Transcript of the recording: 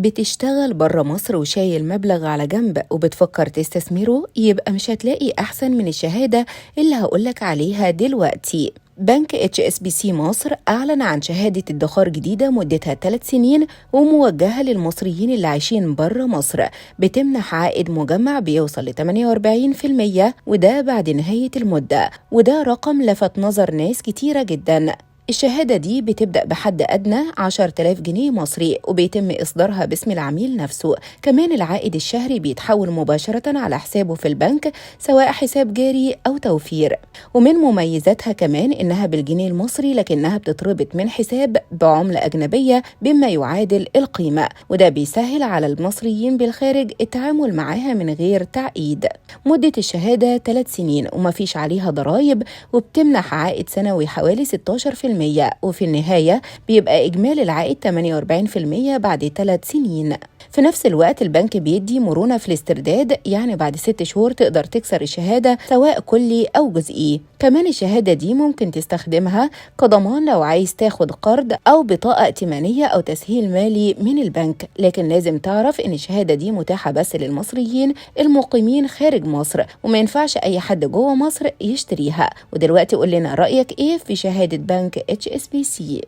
بتشتغل برا مصر وشايل مبلغ على جنب وبتفكر تستثمره، يبقى مش هتلاقي أحسن من الشهادة اللي هقولك عليها دلوقتي. بنك HSBC مصر أعلن عن شهادة ادخار جديدة مدتها 3 سنين وموجهة للمصريين اللي عايشين برا مصر، بتمنح عائد مجمع بيوصل ل 48%، وده بعد نهاية المدة، وده رقم لفت نظر ناس كتيرة جداً. الشهادة دي بتبدأ بحد أدنى 10,000 جنيه مصري، وبيتم إصدارها باسم العميل نفسه. كمان العائد الشهري بيتحول مباشرة على حسابه في البنك، سواء حساب جاري أو توفير. ومن مميزاتها كمان إنها بالجنيه المصري، لكنها بتتربط من حساب بعملة أجنبية بما يعادل القيمة، وده بيسهل على المصريين بالخارج التعامل معاها من غير تعقيد. مدة الشهادة 3 سنين ومفيش عليها ضرائب، وبتمنح عائد سنوي حوالي 16%، وفي النهاية بيبقى إجمالي العائد 48% بعد 3 سنين. في نفس الوقت البنك بيدي مرونة في الاسترداد، يعني بعد 6 شهور تقدر تكسر الشهادة سواء كلي أو جزئي. كمان الشهادة دي ممكن تستخدمها كضمان لو عايز تاخد قرض أو بطاقة ائتمانية أو تسهيل مالي من البنك، لكن لازم تعرف إن الشهادة دي متاحة بس للمصريين المقيمين خارج مصر، وما ينفعش أي حد جوه مصر يشتريها. ودلوقتي قول لنا رأيك إيه في شهادة بنك HSBC.